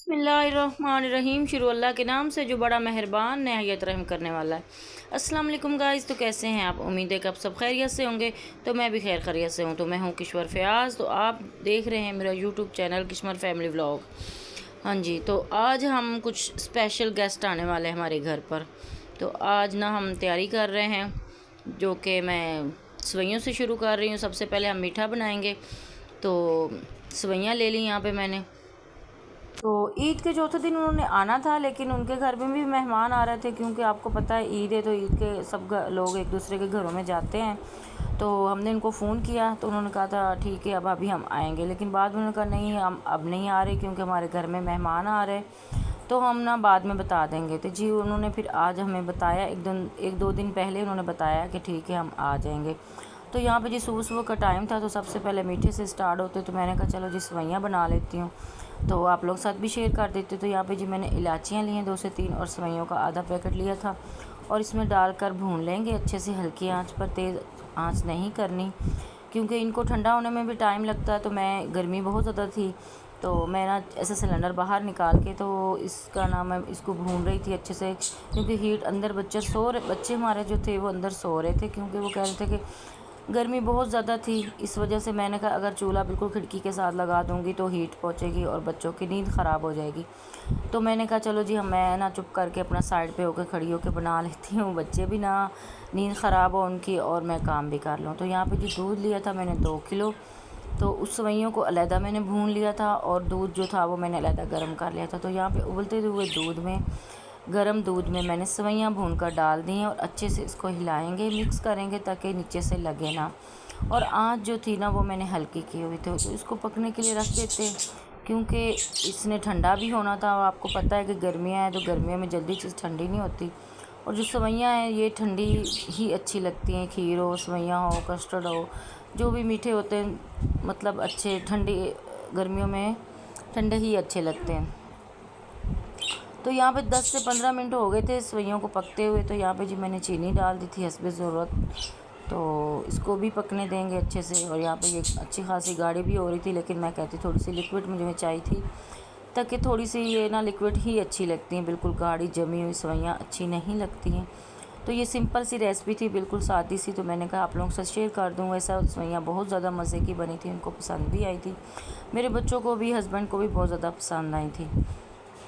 बिस्मिल्लाहिर्रहमानिर्रहीम। शुरू अल्लाह के नाम से जो बड़ा मेहरबान नहायत रहम करने वाला है। अस्सलाम वालेकुम गाइस, तो कैसे हैं आप? उम्मीद है कि आप सब खैरियत से होंगे। तो मैं भी खैर खैरियत से हूँ। तो मैं हूँ किश्वर फ़याज़। तो आप देख रहे हैं मेरा YouTube channel Kishwar family vlog. हाँ जी, तो आज हम कुछ स्पेशल गेस्ट आने वाले हैं हमारे घर पर। तो आज ना हम तैयारी कर रहे हैं, जो कि मैं सवैयों से शुरू कर रही हूँ। सबसे पहले हम मीठा बनाएंगे। तो सवैयाँ ले ली यहाँ पे मैंने। तो ईद के चौथे दिन उन्होंने आना था, लेकिन उनके घर में भी मेहमान आ रहे थे, क्योंकि आपको पता है ईद है तो ईद के सब लोग एक दूसरे के घरों में जाते हैं। तो हमने उनको फ़ोन किया तो उन्होंने कहा था ठीक है अब अभी हम आएंगे, लेकिन बाद में उन्होंने कहा नहीं हम अब नहीं आ रहे क्योंकि हमारे घर में मेहमान आ रहे, तो हम ना बाद में बता देंगे। तो जी उन्होंने फिर आज हमें बताया, एक दो दिन पहले उन्होंने बताया कि ठीक है हम आ जाएंगे। तो यहाँ पे जी सुबह सुबह का टाइम था, तो सबसे पहले मीठे से स्टार्ट होते, तो मैंने कहा चलो जी सवैयाँ बना लेती हूँ, तो आप लोग साथ भी शेयर कर देते। तो यहाँ पे जी मैंने इलायचियाँ ली हैं 2 से 3 और सवैयों का आधा पैकेट लिया था, और इसमें डालकर भून लेंगे अच्छे से हल्की आंच पर, तेज़ आंच नहीं करनी, क्योंकि इनको ठंडा होने में भी टाइम लगता है। तो मैं गर्मी बहुत ज़्यादा थी, तो मैं ना ऐसे सिलेंडर बाहर निकाल के तो इसका ना मैं इसको भून रही थी अच्छे से, क्योंकि हीट अंदर बच्चे हमारे जो थे वो अंदर सो रहे थे, क्योंकि वो कह रहे थे कि गर्मी बहुत ज़्यादा थी। इस वजह से मैंने कहा अगर चूल्हा बिल्कुल खिड़की के साथ लगा दूँगी तो हीट पहुँचेगी और बच्चों की नींद ख़राब हो जाएगी। तो मैंने कहा चलो जी मैं ना चुप करके अपना साइड पे होकर खड़ी होकर बना लेती हूँ, बच्चे भी ना नींद ख़राब हो उनकी और मैं काम भी कर लूँ। तो यहाँ पे जी दूध लिया था मैंने 2 किलो, तो उस सवैयों को अलहदा मैंने भून लिया था, और दूध जो था वो मैंने अलहदा गर्म कर लिया था। तो यहाँ पे उबलते हुए गर्म दूध में मैंने सवैयाँ भूनकर डाल दी हैं, और अच्छे से इसको हिलाएंगे, मिक्स करेंगे ताकि नीचे से लगे ना। और आँच जो थी ना वो मैंने हल्की की हुई थी, तो इसको पकने के लिए रख देते हैं, क्योंकि इसने ठंडा भी होना था। और आपको पता है कि गर्मियाँ हैं, तो गर्मियों में जल्दी चीज़ ठंडी नहीं होती, और जो सवैयाँ हैं ये ठंडी ही अच्छी लगती हैं। खीर हो, सवैयाँ हो, कस्टर्ड हो, जो भी मीठे होते हैं मतलब अच्छे ठंडी गर्मियों में ठंडे ही अच्छे लगते हैं। तो यहाँ पे 10 से 15 मिनट हो गए थे सवैयों को पकते हुए। तो यहाँ पे जी मैंने चीनी डाल दी थी हस्बे ज़रूरत, तो इसको भी पकने देंगे अच्छे से। और यहाँ पे ये अच्छी खासी गाढ़ी भी हो रही थी, लेकिन मैं कहती थोड़ी सी लिक्विड मुझे चाहिए थी, ताकि थोड़ी सी ये ना लिक्विड ही अच्छी लगती हैं, बिल्कुल गाढ़ी जमी हुई सवैयाँ अच्छी नहीं लगती हैं। तो ये सिंपल सी रेसिपी थी, बिल्कुल सादी सी, तो मैंने कहा आप लोगों से शेयर कर दूँ। वैसा सवैयाँ बहुत ज़्यादा मज़े की बनी थी, उनको पसंद भी आई थी, मेरे बच्चों को भी, हस्बैंड को भी बहुत ज़्यादा पसंद आई थी।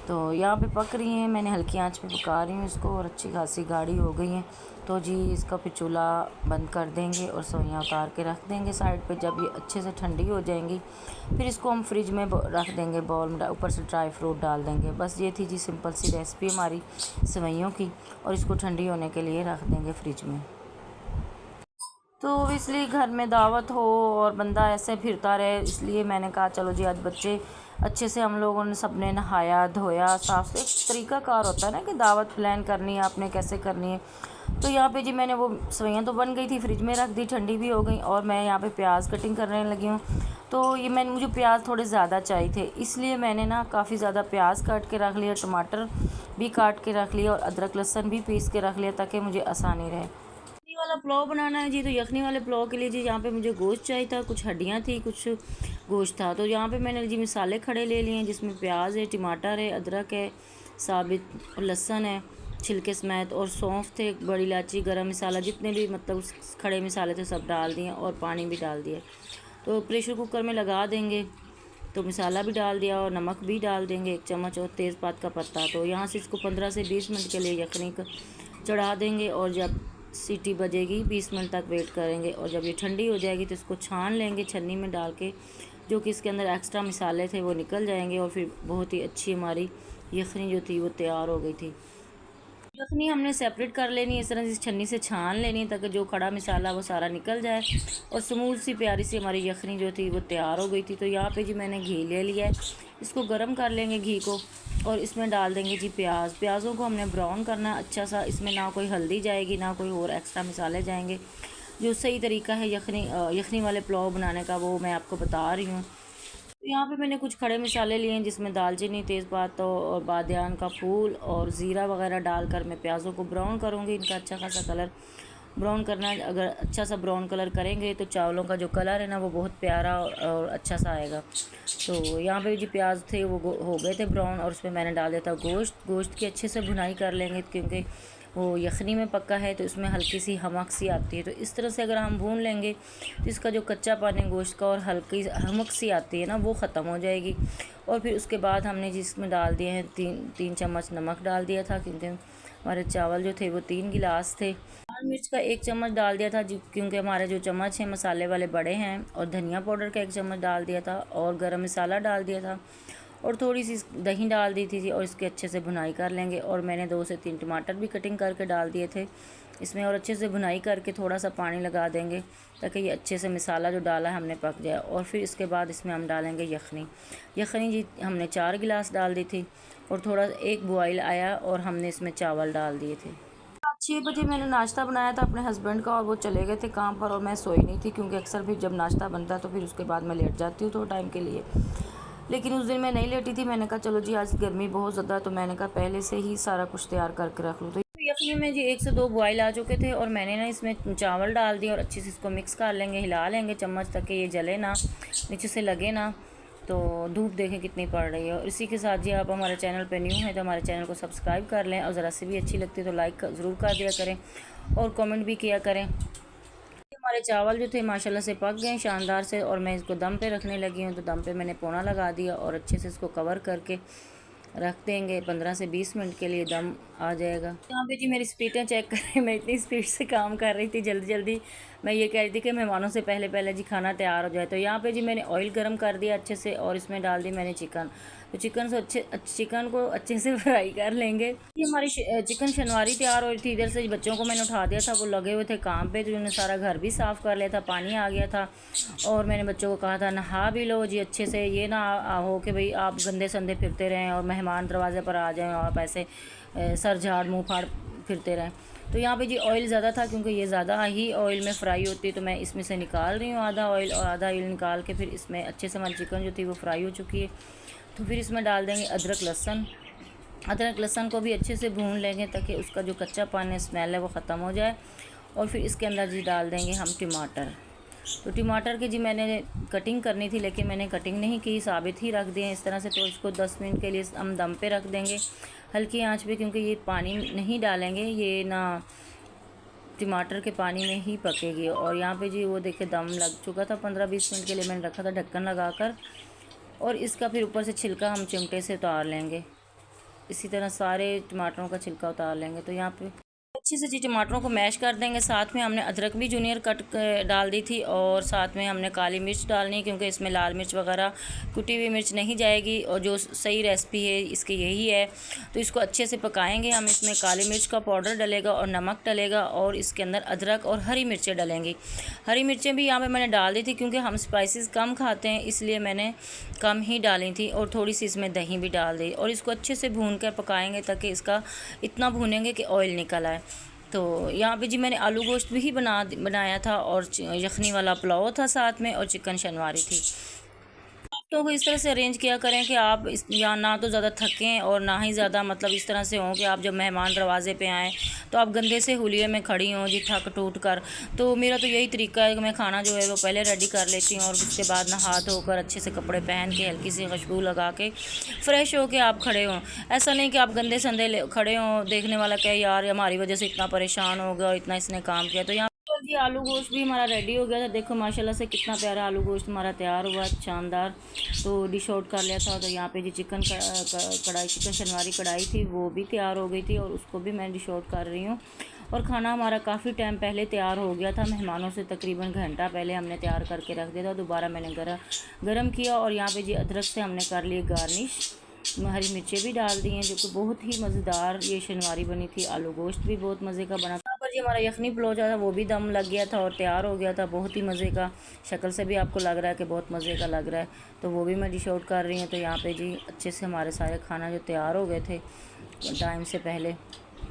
तो यहाँ पे पक रही हैं, मैंने हल्की आंच पे पका रही हूँ इसको, और अच्छी खासी गाढ़ी हो गई हैं। तो जी इसका फिर चूल्हा बंद कर देंगे और सवैयाँ उतार के रख देंगे साइड पे। जब ये अच्छे से ठंडी हो जाएंगी फिर इसको हम फ्रिज में रख देंगे, बाउल में ऊपर से ड्राई फ्रूट डाल देंगे। बस ये थी जी सिंपल सी रेसिपी हमारी सवैयों की, और इसको ठंडी होने के लिए रख देंगे फ्रिज में। तो इसलिए घर में दावत हो और बंदा ऐसे फिरता रहे, इसलिए मैंने कहा चलो जी आज बच्चे अच्छे से, हम लोगों ने सबने नहाया धोया साफ। एक तरीक़ाकार होता है ना कि दावत प्लान करनी है आपने, कैसे करनी है। तो यहाँ पे जी मैंने वो सवैयाँ तो बन गई थी, फ्रिज में रख दी, ठंडी भी हो गई, और मैं यहाँ पे प्याज कटिंग करने लगी हूँ। तो ये मुझे प्याज थोड़े ज़्यादा चाहिए थे, इसलिए मैंने ना काफ़ी ज़्यादा प्याज काट के रख लिया, टमाटर भी काट के रख लिया, और अदरक लहसुन भी पीस के रख लिया, ताकि मुझे आसानी रहे। यखनी वाला पुलाव बनाना है जी, तो यखनी वाले पुलाव के लिए जी यहाँ पे मुझे गोश्त चाहिए था, कुछ हड्डियाँ थी, कुछ गोश्त था। तो यहाँ पे मैंने जी मसाले खड़े ले लिए हैं, जिसमें प्याज है, टमाटर है, अदरक है, साबित लहसुन है छिलके समेत, और सौंफ थे, बड़ी इलायची, गरम मसाला, जितने भी मतलब उस खड़े मसाले थे सब डाल दिए, और पानी भी डाल दिया। तो प्रेशर कुकर में लगा देंगे। तो मसाला भी डाल दिया और नमक भी डाल देंगे 1 चम्मच, और तेज़पात का पत्ता। तो यहाँ से इसको 15 से 20 मिनट के लिए यखनी को चढ़ा देंगे, और जब सीटी बजेगी 20 मिनट तक वेट करेंगे, और जब ये ठंडी हो जाएगी तो इसको छान लेंगे छन्नी में डाल के, जो कि इसके अंदर एक्स्ट्रा मसाले थे वो निकल जाएंगे, और फिर बहुत ही अच्छी हमारी यखनी जो थी वो तैयार हो गई थी। यखनी हमने सेपरेट कर लेनी है, इस तरह से छन्नी से छान लेनी है, ताकि जो खड़ा मसाला वो सारा निकल जाए, और स्मूथ सी प्यारी सी हमारी यखनी जो थी वो तैयार हो गई थी। तो यहाँ पे जी मैंने घी ले लिया है, इसको गर्म कर लेंगे घी को, और इसमें डाल देंगे जी प्याज़ों को हमने ब्राउन करना है अच्छा सा। इसमें ना कोई हल्दी जाएगी, ना कोई और एक्स्ट्रा मसाले जाएंगे। जो सही तरीका है यखनी वाले पुलाव बनाने का वो मैं आपको बता रही हूँ। तो यहाँ पे मैंने कुछ खड़े मसाले लिए हैं, जिसमें दालचीनी, तेज़पात और बादियान का फूल और ज़ीरा वगैरह डालकर मैं प्याज़ों को ब्राउन करूँगी, इनका अच्छा खासा कलर ब्राउन करना है। अगर अच्छा सा ब्राउन कलर करेंगे तो चावलों का जो कलर है ना वो बहुत प्यारा और अच्छा सा आएगा। तो यहाँ पे जो प्याज थे वो हो गए थे ब्राउन, और उसमें मैंने डाल दिया था गोश्त की अच्छे से भुनाई कर लेंगे, क्योंकि वो यखनी में पक्का है तो इसमें हल्की सी हमक सी आती है। तो इस तरह से अगर हम भून लेंगे तो इसका जो कच्चा पानी गोश्त का और हल्की हमक सी आती है ना वो ख़त्म हो जाएगी। और फिर उसके बाद हमने जिसमें डाल दिए हैं 3 चम्मच नमक डाल दिया था, क्योंकि हमारे चावल जो थे वो 3 गिलास थे। लाल मिर्च का 1 चम्मच डाल दिया था क्योंकि हमारे जो चम्मच हैं मसाले वाले बड़े हैं। और धनिया पाउडर का 1 चम्मच डाल दिया था, और गरम मसाला डाल दिया था, और थोड़ी सी दही डाल दी थी और इसके अच्छे से भुनाई कर लेंगे। और मैंने 2 से 3 टमाटर भी कटिंग करके डाल दिए थे इसमें, और अच्छे से भुनाई करके थोड़ा सा पानी लगा देंगे ताकि ये अच्छे से मसाला जो डाला है हमने पक जाए। और फिर इसके बाद इसमें हम डालेंगे यखनी जी हमने 4 गिलास डाल दी थी, और थोड़ा 1 बॉयल आया और हमने इसमें चावल डाल दिए थे। 6 बजे मैंने नाश्ता बनाया था अपने हस्बैंड का, और वो चले गए थे काम पर, और मैं सोई नहीं थी क्योंकि अक्सर फिर जब नाश्ता बनता है तो फिर उसके बाद मैं लेट जाती हूँ थोड़ा टाइम के लिए। लेकिन उस दिन मैं नहीं लेटी थी, मैंने कहा चलो जी आज गर्मी बहुत ज़्यादा है, तो मैंने कहा पहले से ही सारा कुछ तैयार करके रख लूँ। तो यखनी में जी 1 से 2 बॉयल आ चुके थे, और मैंने ना इसमें चावल डाल दिए और अच्छे से इसको मिक्स कर लेंगे, हिला लेंगे चम्मच तक कि ये जले ना, नीचे से लगे ना। तो धूप देखें कितनी पड़ रही है। और इसी के साथ जी आप हमारे चैनल पे न्यू हैं तो हमारे चैनल को सब्सक्राइब कर लें, और ज़रा से भी अच्छी लगती है तो लाइक ज़रूर कर दिया करें और कमेंट भी किया करें। हमारे चावल जो थे माशाल्लाह से पक गए शानदार से, और मैं इसको दम पे रखने लगी हूँ। तो दम पे मैंने पोना लगा दिया और अच्छे से इसको कवर करके रख देंगे 15 से 20 मिनट के लिए, दम आ जाएगा। यहाँ पे जी मेरी स्पीडें चेक करें, मैं इतनी स्पीड से काम कर रही थी, जल्दी जल्दी मैं ये कह रही थी कि मेहमानों से पहले पहले जी खाना तैयार हो जाए। तो यहाँ पे जी मैंने ऑयल गर्म कर दिया अच्छे से, और इसमें डाल दी मैंने चिकन। तो चिकन को अच्छे से फ्राई कर लेंगे। ये हमारी चिकन शनवारी तैयार हो रही थी। इधर से बच्चों को मैंने उठा दिया था, वो लगे हुए थे काम पे, तो उन्होंने सारा घर भी साफ़ कर लिया था, पानी आ गया था। और मैंने बच्चों को कहा था नहा भी लो जी अच्छे से, ये ना हो कि भाई आप गंदे संदे फिरते रहें और मेहमान दरवाजे पर आ जाएं और आप ऐसे सर झाड़ मुँह फाड़ फिरते रहें। तो यहाँ पे जी ऑयल ज़्यादा था, क्योंकि ये ज़्यादा ही ऑयल में फ्राई होती है, तो मैं इसमें से निकाल रही हूँ आधा ऑयल, और आधा ऑयल निकाल के फिर इसमें अच्छे से हमारी चिकन जो थी वो फ्राई हो चुकी है। तो फिर इसमें डाल देंगे अदरक लहसुन को भी अच्छे से भून लेंगे ताकि उसका जो कच्चा पानी स्मेल है वो ख़त्म हो जाए। और फिर इसके अंदर जी डाल देंगे हम टमाटर। तो टमाटर की जी मैंने कटिंग करनी थी, लेकिन मैंने कटिंग नहीं की, साबित ही रख दिए इस तरह से। तो इसको 10 मिनट के लिए हम दम पे रख देंगे हल्की आंच पे, क्योंकि ये पानी नहीं डालेंगे, ये ना टमाटर के पानी में ही पकेगी। और यहाँ पे जी वो देखिए दम लग चुका था, 15-20 मिनट के लिए मैंने रखा था ढक्कन लगाकर। और इसका फिर ऊपर से छिलका हम चिमटे से उतार लेंगे, इसी तरह सारे टमाटरों का छिलका उतार लेंगे। तो यहाँ पे अच्छे से जी टमाटरों को मैश कर देंगे। साथ में हमने अदरक भी जूनियर कट डाल दी थी, और साथ में हमने काली मिर्च डालनी, क्योंकि इसमें लाल मिर्च वगैरह कुटी हुई मिर्च नहीं जाएगी, और जो सही रेसिपी है इसकी यही है। तो इसको अच्छे से पकाएंगे हम। इसमें काली मिर्च का पाउडर डलेगा और नमक डलेगा, और इसके अंदर अदरक और हरी मिर्चें डलेंगी। हरी मिर्चें भी यहाँ पर मैंने डाल दी थी, क्योंकि हम स्पाइसेस कम खाते हैं इसलिए मैंने कम ही डाली थी। और थोड़ी सी इसमें दही भी डाल दी, और इसको अच्छे से भून कर पकाएंगे ताकि इसका इतना भूनेंगे कि ऑयल निकल आए। तो यहाँ पे जी मैंने आलू गोश्त भी बनाया था, और यखनी वाला पुलाव था साथ में, और चिकन शनवारी थी। तो को इस तरह से अरेंज किया करें कि आप यहाँ ना तो ज़्यादा थकें और ना ही ज़्यादा मतलब इस तरह से हों कि आप जब मेहमान दरवाजे पे आएँ तो आप गंदे से हुलिये में खड़ी हों जी थक टूट कर। तो मेरा तो यही तरीका है कि मैं खाना जो है वो पहले रेडी कर लेती हूँ, और उसके बाद नहा धोकर अच्छे से कपड़े पहन के हल्की सी खुशबू लगा के फ़्रेश हो के आप खड़े हों। ऐसा नहीं कि आप गंदे संदे खड़े हों, देखने वाला कहे यार हमारी वजह से इतना परेशान हो गया और इतना इसने काम किया। तो यहाँ जी आलू गोश्त भी हमारा रेडी हो गया था। देखो माशाल्लाह से कितना प्यारा आलू गोश्त हमारा तैयार हुआ, शानदार। तो डिश आउट कर लिया था। तो यहाँ पे जी चिकन शनवारी कढ़ाई थी वो भी तैयार हो गई थी, और उसको भी मैं डिश आउट कर रही हूँ। और खाना हमारा काफ़ी टाइम पहले तैयार हो गया था, मेहमानों से तकरीबन घंटा पहले हमने तैयार करके रख दिया था। दोबारा मैंने गरम किया, और यहाँ पे जी अदरक से हमने कर लिए गार्निश, हरी मिर्चें भी डाल दी हैं, जो कि बहुत ही मज़ेदार ये शनवारी बनी थी। आलू गोश्त भी बहुत मज़े का बना था। पर जी हमारा यखनी पुलाव जो था वो भी दम लग गया था और तैयार हो गया था, बहुत ही मज़े का। शक्ल से भी आपको लग रहा है कि बहुत मज़े का लग रहा है। तो वो भी मैं डिश आउट कर रही हूँ। तो यहाँ पे जी अच्छे से हमारे सारे खाना जो तैयार हो गए थे टाइम से पहले।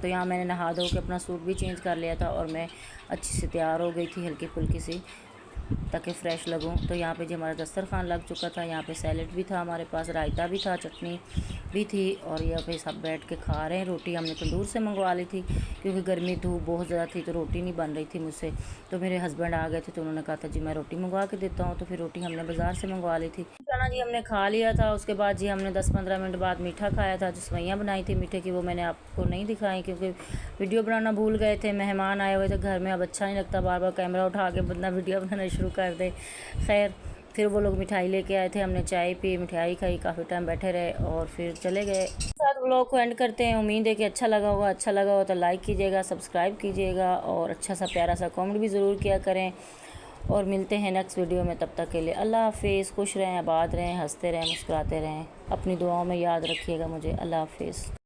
तो यहाँ मैंने नहा धो के अपना सूट भी चेंज कर लिया था, और मैं अच्छे से तैयार हो गई थी हल्की फुल्की सी। ताकि फ़्रेश लगूं। तो यहाँ पे जी हमारा दस्तरखान लग चुका था। यहाँ पे सैलेड भी था हमारे पास, रायता भी था, चटनी भी थी और यहाँ पे सब बैठ के खा रहे हैं। रोटी हमने तंदूर से मंगवा ली थी क्योंकि गर्मी धूप बहुत ज़्यादा थी तो रोटी नहीं बन रही थी मुझसे। तो मेरे हस्बैंड आ गए थे तो उन्होंने कहा था जी मैं रोटी मंगवा के देता हूँ, तो फिर रोटी हमने बाज़ार से मंगवा ली थी। खाना जी हमने खा लिया था। उसके बाद जी हमने 10-15 मिनट बाद मीठा खाया था। जो सेवइयाँ बनाई थी मीठे की वो मैंने आपको नहीं दिखाई क्योंकि वीडियो बनाना भूल गए थे, मेहमान आए हुए थे घर में। अब अच्छा नहीं लगता बार बार कैमरा उठा के बंदा वीडियो बनाना शुरू कर दे। खैर फिर वो लोग मिठाई लेके आए थे, हमने चाय पी, मिठाई खाई, काफ़ी टाइम बैठे रहे और फिर चले गए। साथ व्लॉग को एंड करते हैं। उम्मीद है कि अच्छा लगा होगा। अच्छा लगा हो तो लाइक कीजिएगा, सब्सक्राइब कीजिएगा और अच्छा सा प्यारा सा कमेंट भी ज़रूर किया करें। और मिलते हैं नेक्स्ट वीडियो में। तब तक के लिए अल्लाह हाफिज़। खुश रहें, आबाद रहें, हंसते रहें, मुस्कुराते रहें। अपनी दुआओं में याद रखिएगा मुझे। अल्लाह हाफिज़।